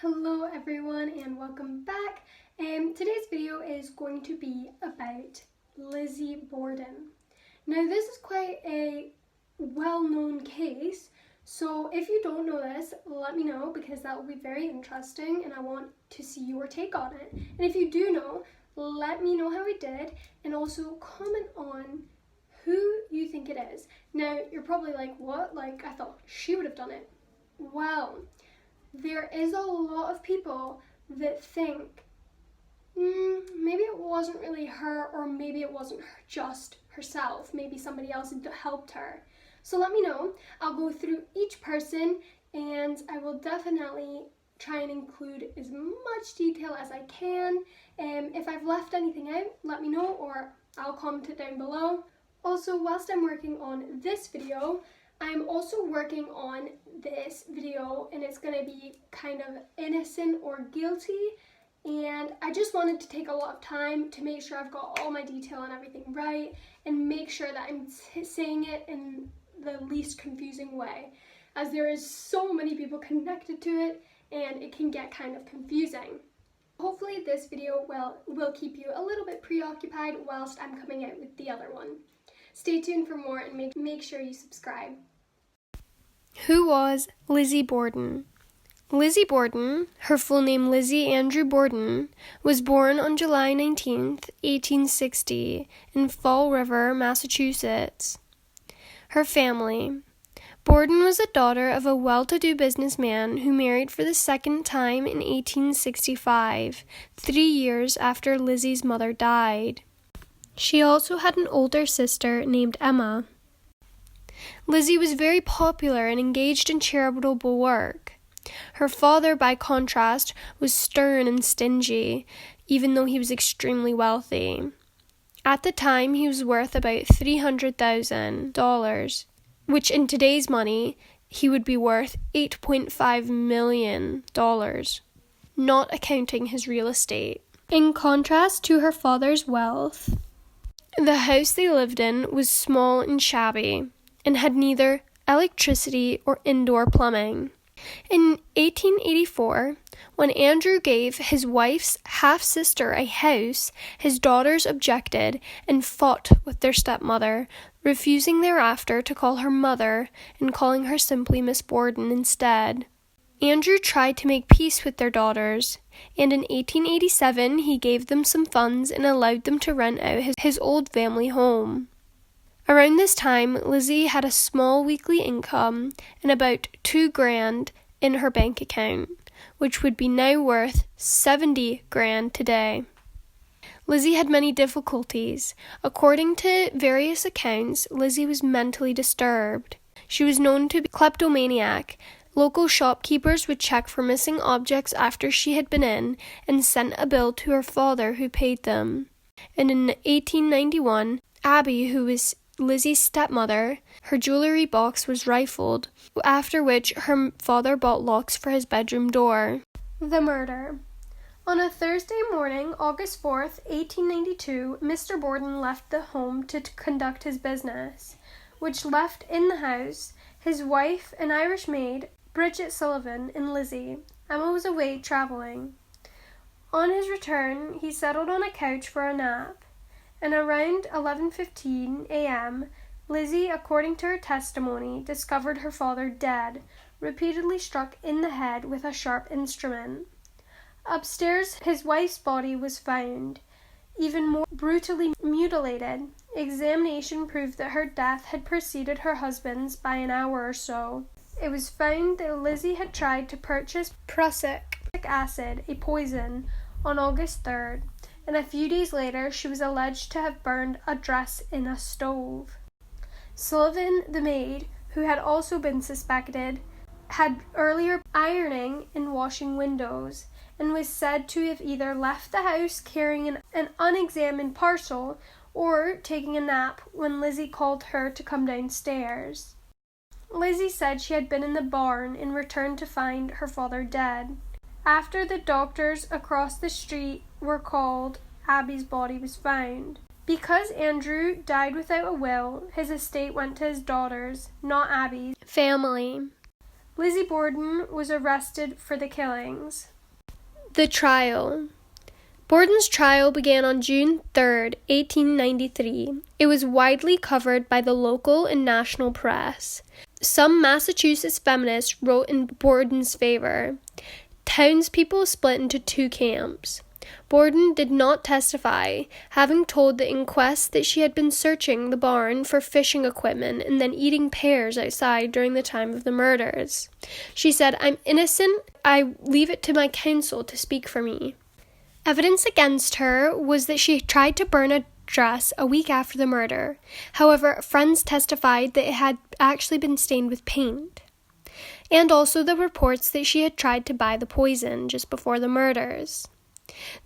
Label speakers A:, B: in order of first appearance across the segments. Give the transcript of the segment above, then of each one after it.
A: Hello everyone and welcome back. Today's video is going to be about Lizzie Borden. Now this is quite a well-known case, so if you don't know this, let me know because that will be very interesting and I want to see your take on it. And if you do know, let me know how it did and also comment on who you think it is. Now you're probably like, what? Like I thought she would have done it. Well, there is a lot of people that think maybe it wasn't really her, or maybe it wasn't just herself, maybe somebody else had helped her. So let me know. I'll go through each person and I will definitely try and include as much detail as I can. If I've left anything out, let me know or I'll comment it down below. Also, whilst I'm working on this video, I'm also working on this video and it's going to be kind of innocent or guilty, and I just wanted to take a lot of time to make sure I've got all my detail and everything right and make sure that I'm saying it in the least confusing way, as there is so many people connected to it and it can get kind of confusing. Hopefully this video will keep you a little bit preoccupied whilst I'm coming out with the other one. Stay tuned for more and make sure you subscribe.
B: Who was Lizzie Borden? Lizzie Borden, her full name Lizzie Andrew Borden, was born on July 19th, 1860, in Fall River, Massachusetts. Her family. Borden was the daughter of a well-to-do businessman who married for the second time in 1865, 3 years after Lizzie's mother died. She also had an older sister named Emma. Lizzie was very popular and engaged in charitable work. Her father, by contrast, was stern and stingy, even though he was extremely wealthy. At the time, he was worth about $300,000, which in today's money, he would be worth $8.5 million, not accounting his real estate. In contrast to her father's wealth, the house they lived in was small and shabby, and had neither electricity or indoor plumbing. In 1884, when Andrew gave his wife's half-sister a house, his daughters objected and fought with their stepmother, refusing thereafter to call her mother and calling her simply Miss Borden instead. Andrew tried to make peace with their daughters, and in 1887 he gave them some funds and allowed them to rent out his old family home. Around this time, Lizzie had a small weekly income and about $2,000 in her bank account, which would be now worth $70,000 today. Lizzie had many difficulties. According to various accounts, Lizzie was mentally disturbed. She was known to be a kleptomaniac. Local shopkeepers would check for missing objects after she had been in and sent a bill to her father who paid them. And in 1891, Abby, who was Lizzie's stepmother, her jewellery box was rifled, after which her father bought locks for his bedroom door.
A: The murder. On a Thursday morning, August 4th, 1892, Mr. Borden left the home to conduct his business, which left in the house his wife, an Irish maid, Bridget Sullivan, and Lizzie. Emma was away travelling. On his return, he settled on a couch for a nap, and around 11:15 a.m., Lizzie, according to her testimony, discovered her father dead, repeatedly struck in the head with a sharp instrument. Upstairs, his wife's body was found, even more brutally mutilated. Examination proved that her death had preceded her husband's by an hour or so. It was found that Lizzie had tried to purchase prussic acid, a poison, on August 3rd, and a few days later she was alleged to have burned a dress in a stove. Sullivan, the maid, who had also been suspected, had earlier ironing and washing windows, and was said to have either left the house carrying an unexamined parcel or taking a nap when Lizzie called her to come downstairs. Lizzie said she had been in the barn and returned to find her father dead. After the doctors across the street were called, Abby's body was found. Because Andrew died without a will, his estate went to his daughters, not Abby's
B: Family. Lizzie Borden was arrested for the killings. The trial. Borden's trial began on June 3, 1893. It was widely covered by the local and national press. Some Massachusetts feminists wrote in Borden's favor. Townspeople split into two camps. Borden did not testify, having told the inquest that she had been searching the barn for fishing equipment and then eating pears outside during the time of the murders. She said, "I'm innocent. I leave it to my counsel to speak for me." Evidence against her was that she tried to burn a dress a week after the murder. However, friends testified that it had actually been stained with paint. And also the reports that she had tried to buy the poison just before the murders.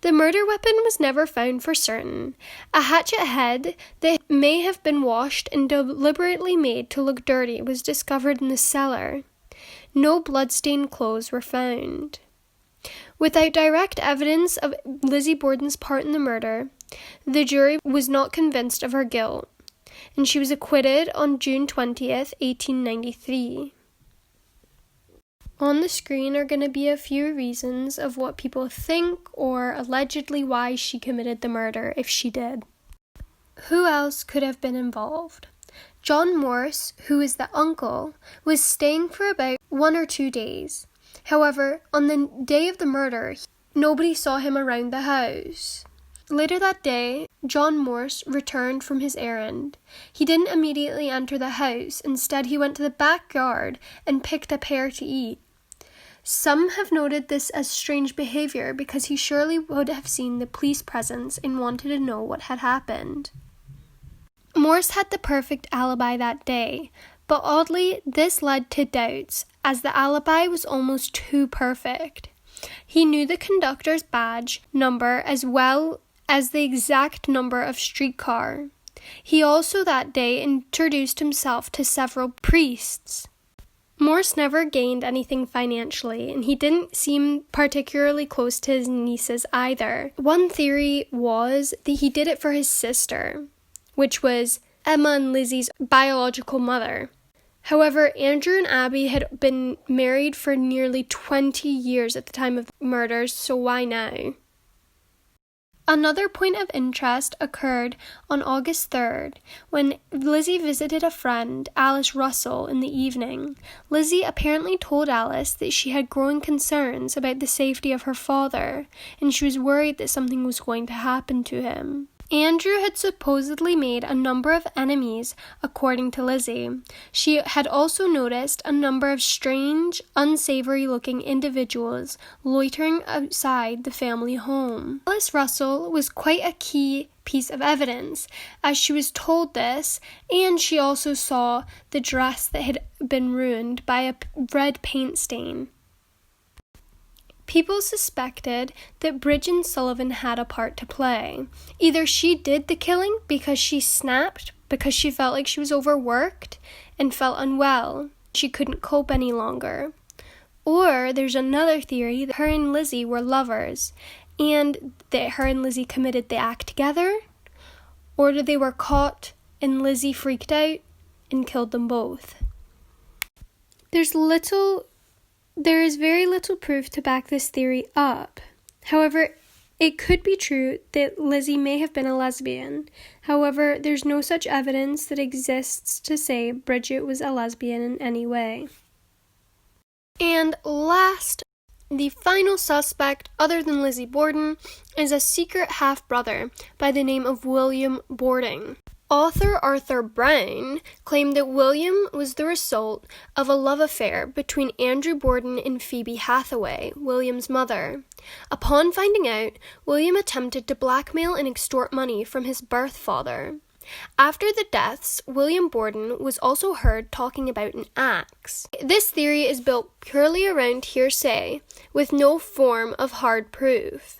B: The murder weapon was never found for certain. A hatchet head that may have been washed and deliberately made to look dirty was discovered in the cellar. No blood-stained clothes were found. Without direct evidence of Lizzie Borden's part in the murder, the jury was not convinced of her guilt, and she was acquitted on June 20th, 1893. On the screen are going to be a few reasons of what people think or allegedly why she committed the murder, if she did. Who else could have been involved? John Morse, who is the uncle, was staying for about 1 or 2 days. However, on the day of the murder, nobody saw him around the house. Later that day, John Morse returned from his errand. He didn't immediately enter the house. Instead, he went to the backyard and picked a pear to eat. Some have noted this as strange behavior because he surely would have seen the police presence and wanted to know what had happened. Morse had the perfect alibi that day, but oddly, this led to doubts, as the alibi was almost too perfect. He knew the conductor's badge number as well as the exact number of streetcar. He also that day introduced himself to several priests. Morse never gained anything financially, and he didn't seem particularly close to his nieces either. One theory was that he did it for his sister, which was Emma and Lizzie's biological mother. However, Andrew and Abby had been married for nearly 20 years at the time of the murders, so why now? Another point of interest occurred on August 3rd, when Lizzie visited a friend, Alice Russell, in the evening. Lizzie apparently told Alice that she had growing concerns about the safety of her father, and she was worried that something was going to happen to him. Andrew had supposedly made a number of enemies, according to Lizzie. She had also noticed a number of strange, unsavory-looking individuals loitering outside the family home. Alice Russell was quite a key piece of evidence, as she was told this, and she also saw the dress that had been ruined by a red paint stain. People suspected that Bridget Sullivan had a part to play. Either she did the killing because she snapped, because she felt like she was overworked and felt unwell. She couldn't cope any longer. Or there's another theory that her and Lizzie were lovers and that her and Lizzie committed the act together, or that they were caught and Lizzie freaked out and killed them both. There is very little proof to back this theory up. However, it could be true that Lizzie may have been a lesbian. However, there's no such evidence that exists to say Bridget was a lesbian in any way. And last, the final suspect, other than Lizzie Borden, is a secret half-brother by the name of William Borden. Author Arthur Brown claimed that William was the result of a love affair between Andrew Borden and Phoebe Hathaway, William's mother. Upon finding out, William attempted to blackmail and extort money from his birth father. After the deaths, William Borden was also heard talking about an axe. This theory is built purely around hearsay, with no form of hard proof.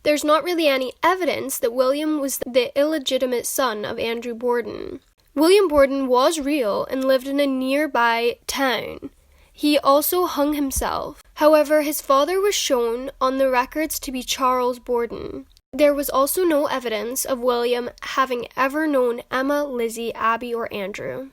B: There's not really any evidence that William was the illegitimate son of Andrew Borden. William Borden was real and lived in a nearby town. He also hung himself. However, his father was shown on the records to be Charles Borden. There was also no evidence of William having ever known Emma, Lizzie, Abby, or Andrew.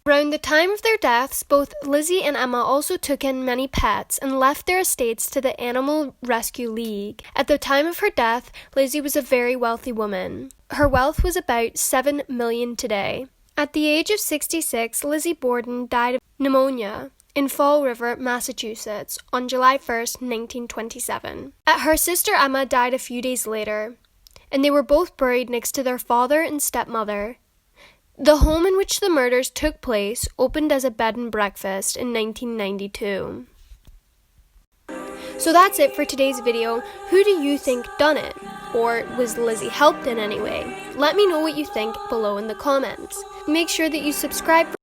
B: Around the time of their deaths, both Lizzie and Emma also took in many pets and left their estates to the Animal Rescue League. At the time of her death, Lizzie was a very wealthy woman. Her wealth was about $7 million today. At the age of 66, Lizzie Borden died of pneumonia in Fall River, Massachusetts, on July 1st, 1927. Her sister Emma died a few days later, and they were both buried next to their father and stepmother. The home in which the murders took place opened as a bed and breakfast in 1992. So that's it for today's video. Who do you think done it? Or was Lizzie helped in any way? Let me know what you think below in the comments. Make sure that you subscribe